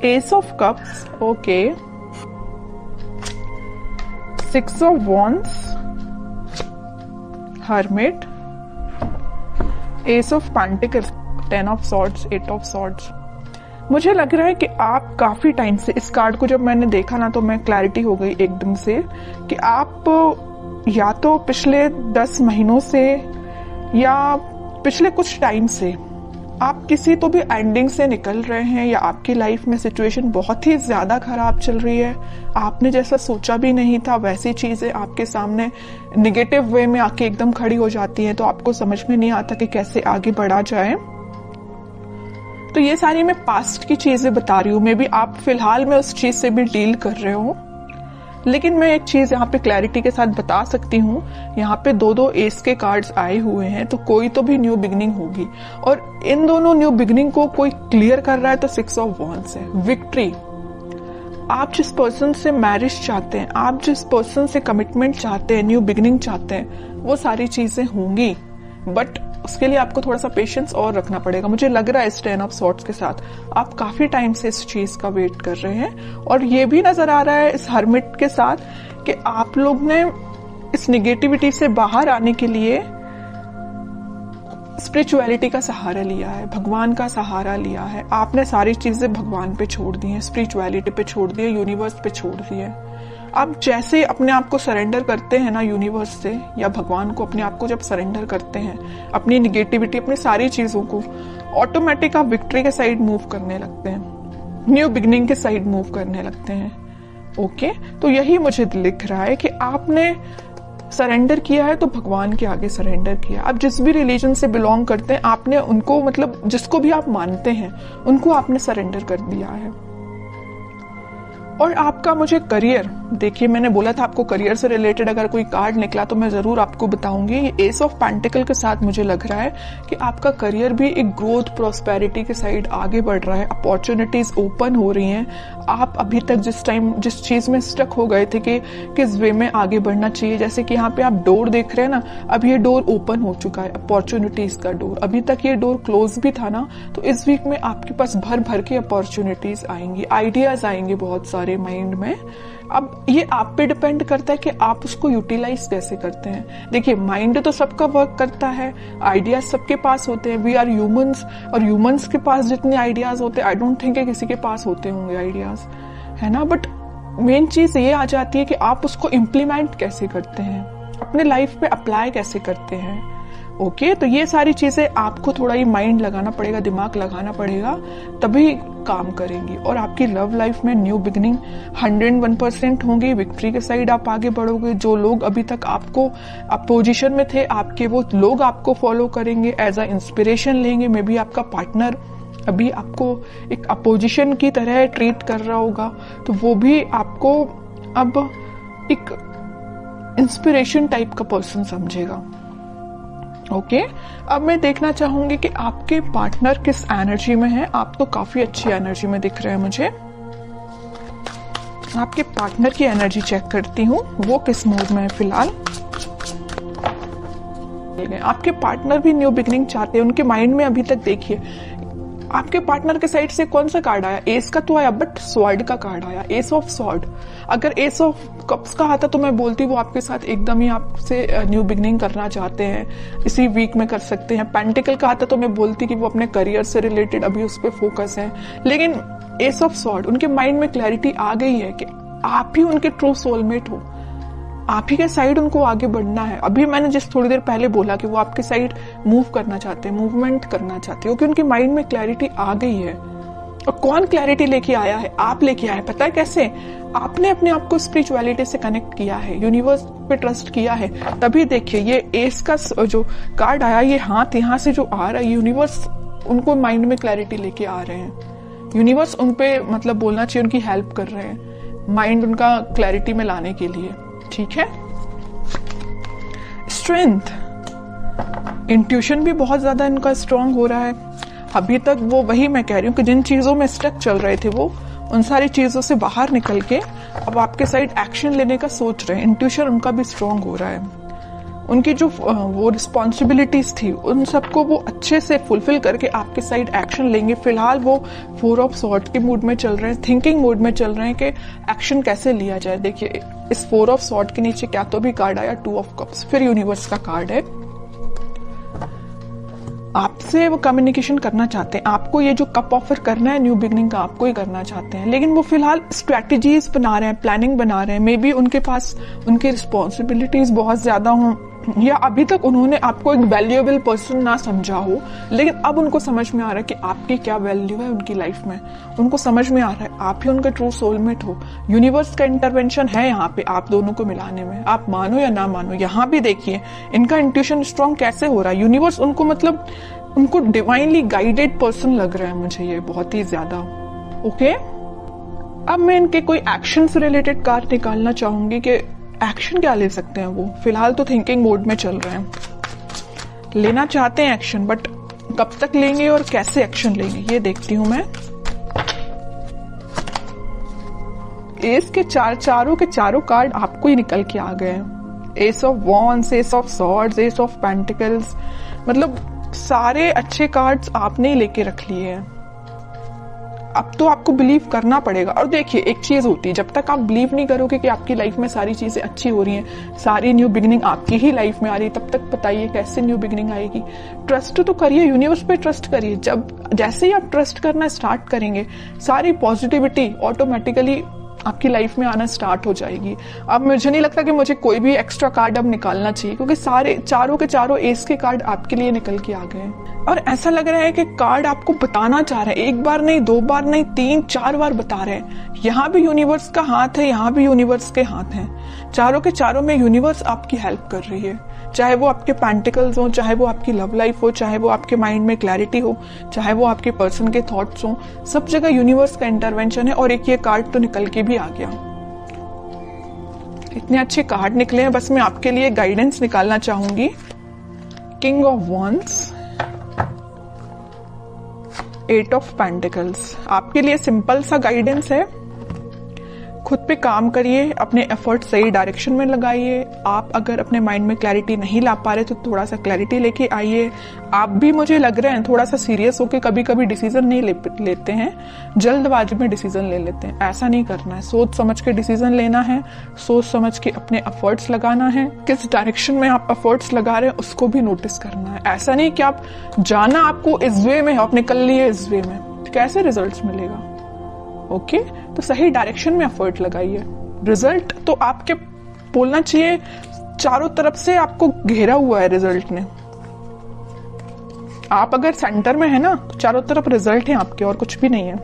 S of cups, okay, 6 of wands, hermit, S of pentacles, 10 of swords, 8 of swords. मुझे लग रहा है कि आप काफी टाइम से, इस कार्ड को जब मैंने देखा ना तो मैं क्लैरिटी हो गई एकदम से कि आप या तो पिछले 10 महीनों से या पिछले कुछ टाइम से आप किसी तो भी एंडिंग से निकल रहे हैं, या आपकी लाइफ में सिचुएशन बहुत ही ज्यादा खराब चल रही है। आपने जैसा सोचा भी नहीं था वैसी चीजें आपके सामने निगेटिव वे में आके एकदम खड़ी हो जाती हैं, तो आपको समझ में नहीं आता कि कैसे आगे बढ़ा जाए। तो ये सारी मैं पास्ट की चीजें बता रही हूँ, मे बी आप फिलहाल में उस चीज से भी डील कर रहे हो, लेकिन मैं एक चीज यहाँ पे क्लैरिटी के साथ बता सकती हूँ। यहाँ पे 2-2 एस के कार्ड्स आए हुए हैं, तो कोई तो भी न्यू बिगनिंग होगी, और इन दोनों न्यू बिगनिंग को कोई क्लियर कर रहा है तो 6 ऑफ वॉन्ड्स है, विक्ट्री। आप जिस पर्सन से मैरिज चाहते हैं, आप जिस पर्सन से कमिटमेंट चाहते हैं, न्यू बिगनिंग चाहते हैं, वो सारी चीजें होंगी, बट उसके लिए आपको थोड़ा सा पेशेंस और रखना पड़ेगा। मुझे लग रहा है इस 10 ऑफ सॉर्ड्स के साथ आप काफी टाइम से इस चीज का वेट कर रहे हैं, और ये भी नजर आ रहा है इस हर्मिट के साथ कि आप लोग ने इस निगेटिविटी से बाहर आने के लिए स्पिरिचुअलिटी का सहारा लिया है, भगवान का सहारा लिया है। आपने सारी चीजें भगवान पे छोड़ दी हैं, स्पिरिचुअलिटी पे छोड़ दी है, यूनिवर्स पे छोड़ दी है। आप जैसे अपने आप को सरेंडर करते हैं ना यूनिवर्स से या भगवान को, अपने आप को जब सरेंडर करते हैं, अपनी निगेटिविटी, अपनी सारी चीजों को, ऑटोमेटिक आप विक्ट्री के साइड मूव करने लगते हैं, न्यू बिगनिंग के साइड मूव करने लगते हैं। ओके, तो यही मुझे दिख रहा है कि आपने सरेंडर किया है तो भगवान के आगे सरेंडर किया। आप जिस भी रिलीजन से बिलोंग करते हैं, आपने उनको, मतलब जिसको भी आप मानते हैं, उनको आपने सरेंडर कर दिया है। और आपका मुझे करियर, देखिए मैंने बोला था आपको करियर से रिलेटेड अगर कोई कार्ड निकला तो मैं जरूर आपको बताऊंगी। ये एस ऑफ पेंटिकल के साथ मुझे लग रहा है कि आपका करियर भी एक ग्रोथ, प्रॉस्पेरिटी के साइड आगे बढ़ रहा है, अपॉर्चुनिटीज ओपन हो रही हैं। आप अभी तक जिस चीज में स्टक हो गए थे कि किस वे में आगे बढ़ना चाहिए, जैसे कि यहाँ पे आप डोर देख रहे हैं ना, अब ये डोर ओपन हो चुका है, अपॉर्चुनिटीज का डोर। अभी तक ये डोर क्लोज भी था ना, तो इस वीक में आपके पास भर भर के अपॉर्चुनिटीज आएंगी, आइडियाज आएंगे बहुत सारे माइंड में। अब ये आप पे डिपेंड करता है कि आप उसको यूटिलाइज कैसे करते हैं। देखिए माइंड तो सबका वर्क करता है, आइडियाज सबके पास होते हैं, वी आर ह्यूमंस, और ह्यूमंस के पास जितने आइडियाज होते हैं आई डोंट थिंक किसी के पास होते होंगे आइडियाज, है ना। बट मेन चीज ये आ जाती है कि आप उसको इम्प्लीमेंट कैसे करते हैं, अपने लाइफ पे अप्लाई कैसे करते हैं। ओके, तो ये सारी चीजें आपको थोड़ा ही माइंड लगाना पड़ेगा, दिमाग लगाना पड़ेगा, तभी काम करेंगी। और आपकी लव लाइफ में न्यू बिगनिंग 101% होंगी, विक्ट्री के साइड आप आगे बढ़ोगे। जो लोग अभी तक आपको अपोजिशन में थे, आपके वो लोग आपको फॉलो करेंगे, एज अ इंस्पिरेशन लेंगे। मे बी आपका पार्टनर अभी आपको एक अपोजिशन की तरह ट्रीट कर रहा होगा, तो वो भी आपको अब एक इंस्पिरेशन टाइप का पर्सन समझेगा। ओके, अब मैं देखना चाहूंगी कि आपके पार्टनर किस एनर्जी में है। आप तो काफी अच्छी एनर्जी में दिख रहे हैं मुझे। आपके पार्टनर की एनर्जी चेक करती हूँ, वो किस मूड में है फिलहाल। आपके पार्टनर भी न्यू बिगनिंग चाहते हैं, उनके माइंड में अभी तक देखिए आपके पार्टनर के साइड से कौन सा कार्ड आया, एस का तो आया, बट स्वॉर्ड का कार्ड आया, एस ऑफ स्वॉर्ड। अगर एस ऑफ कप्स का आता तो मैं बोलती वो आपके साथ एकदम ही आपसे न्यू बिगनिंग करना चाहते हैं, इसी वीक में कर सकते हैं। पेंटिकल का आता तो मैं बोलती कि वो अपने करियर से रिलेटेड अभी उस पर फोकस है। लेकिन एस ऑफ स्वॉर्ड, उनके माइंड में क्लैरिटी आ गई है कि आप ही उनके ट्रू सोलमेट हो, आप ही के साइड उनको आगे बढ़ना है। अभी मैंने जिस थोड़ी देर पहले बोला कि वो आपके साइड मूव करना चाहते हैं, मूवमेंट करना चाहते हैं, क्योंकि उनके माइंड में क्लैरिटी आ गई है। और कौन क्लैरिटी लेके आया है? आप लेके आए हैं। पता है कैसे? आपने अपने आप को स्पिरिचुअलिटी से कनेक्ट किया है, यूनिवर्स पे ट्रस्ट किया है। तभी देखिए ये एस का जो कार्ड आया, ये हाथ यहाँ से जो आ रहा है, यूनिवर्स उनको माइंड में क्लैरिटी लेके आ रहे हैं। यूनिवर्स उन पे मतलब बोलना चाहिए उनकी हेल्प कर रहे हैं, माइंड उनका क्लैरिटी में लाने के लिए। ठीक है। स्ट्रेंथ, इंट्यूशन भी बहुत ज्यादा इनका स्ट्रांग हो रहा है। अभी तक वो, वही मैं कह रही हूँ कि जिन चीजों में स्टक चल रहे थे वो उन सारी चीजों से बाहर निकल के अब आपके साइड एक्शन लेने का सोच रहे हैं। इंट्यूशन उनका भी स्ट्रांग हो रहा है। उनकी जो वो रिस्पॉन्सिबिलिटीज थी उन सबको वो अच्छे से फुलफिल करके आपके साइड एक्शन लेंगे। फिलहाल वो 4 ऑफ सॉर्ड के मूड में चल रहे हैं, थिंकिंग मूड में चल रहे हैं कि एक्शन कैसे लिया जाए। देखिए इस 4 ऑफ सॉर्ड के नीचे क्या तो भी कार्ड आया 2 ऑफ कप्स, फिर यूनिवर्स का कार्ड है। आपसे वो कम्युनिकेशन करना चाहते हैं, आपको ये जो कप ऑफर करना है न्यू बिगनिंग का आपको ही करना चाहते हैं, लेकिन वो फिलहाल स्ट्रैटेजीज बना रहे हैं, प्लानिंग बना रहे हैं। मे बी उनके पास उनकी रिस्पॉन्सिबिलिटीज बहुत ज्यादा हों, या अभी तक उन्होंने आपको एक वैल्यूएबल पर्सन ना समझा हो, लेकिन अब उनको समझ में आ रहा है कि आपकी क्या वैल्यू है उनकी लाइफ में। उनको समझ में आ रहा है आप ही उनका ट्रू सोलमेट हो। यूनिवर्स का इंटरवेंशन है यहाँ पे आप दोनों को मिलाने में, आप मानो या ना मानो। यहाँ भी देखिए इनका इंट्यूशन स्ट्रॉन्ग कैसे हो रहा है। यूनिवर्स उनको मतलब उनको डिवाइनली गाइडेड पर्सन लग रहा है मुझे ये बहुत ही ज्यादा। ओके, अब मैं इनके कोई एक्शन से रिलेटेड कार्ड निकालना चाहूंगी कि एक्शन क्या ले सकते हैं वो। फिलहाल तो थिंकिंग मोड में चल रहे हैं, लेना चाहते हैं एक्शन, बट कब तक लेंगे और कैसे एक्शन लेंगे ये देखती हूं मैं। एस के चारों के चारों कार्ड आपको ही निकल के आ गए हैं। S of wands, S of swords, S of pentacles, मतलब सारे अच्छे कार्ड्स आपने ही लेके रख लिए हैं। अब तो आपको बिलीव करना पड़ेगा। और देखिए एक चीज होती है, जब तक आप बिलीव नहीं करोगे कि आपकी लाइफ में सारी चीजें अच्छी हो रही हैं, सारी न्यू बिगिनिंग आपकी ही लाइफ में आ रही है, तब तक बताइए कैसे न्यू बिगिनिंग आएगी। ट्रस्ट तो करिए, यूनिवर्स पे ट्रस्ट करिए। जब जैसे ही आप ट्रस्ट करना स्टार्ट करेंगे सारी पॉजिटिविटी ऑटोमेटिकली आपकी लाइफ में आना स्टार्ट हो जाएगी। अब मुझे नहीं लगता कि मुझे कोई भी एक्स्ट्रा कार्ड अब निकालना चाहिए, क्योंकि सारे चारों के चारों एस के कार्ड आपके लिए निकल के आ गए हैं। और ऐसा लग रहा है कि कार्ड आपको बताना चाह रहे हैं, एक बार नहीं, 2 बार नहीं, 3-4 बार बता रहे हैं। यहाँ भी यूनिवर्स का हाथ है, यहाँ भी यूनिवर्स के हाथ हैं। चारों के चारों में यूनिवर्स आपकी हेल्प कर रही है, चाहे वो आपके पेंटिकल्स हो, चाहे वो आपकी लव लाइफ हो, चाहे वो आपके माइंड में क्लैरिटी हो, चाहे वो आपके पर्सन के थॉट्स हो, सब जगह यूनिवर्स का इंटरवेंशन है। और एक ये कार्ड तो निकल के भी आ गया। इतने अच्छे कार्ड निकले हैं, बस मैं आपके लिए गाइडेंस निकालना चाहूंगी। King of wands, 8 of pentacles, आपके लिए सिंपल सा गाइडेंस है। खुद पे काम करिए, अपने एफर्ट सही डायरेक्शन में लगाइए। आप अगर अपने माइंड में क्लैरिटी नहीं ला पा रहे तो थोड़ा सा क्लैरिटी लेके आइए। आप भी मुझे लग रहे हैं थोड़ा सा सीरियस होके कभी कभी डिसीजन नहीं लेते हैं, जल्दबाजी में डिसीजन ले लेते हैं। ऐसा नहीं करना है, सोच समझ के डिसीजन लेना है, सोच समझ के अपने एफर्ट्स लगाना है। किस डायरेक्शन में आप एफर्ट्स लगा रहे हैं उसको भी नोटिस करना है। ऐसा नहीं कि आप जाना आपको इस वे में, आप निकल लिए इस वे में, कैसे रिजल्ट मिलेगा। ओके, तो सही डायरेक्शन में एफर्ट लगाइए। रिजल्ट तो आपके बोलना चाहिए चारों तरफ से आपको घेरा हुआ है रिजल्ट ने। आप अगर सेंटर में है ना तो चारों तरफ रिजल्ट है आपके, और कुछ भी नहीं है।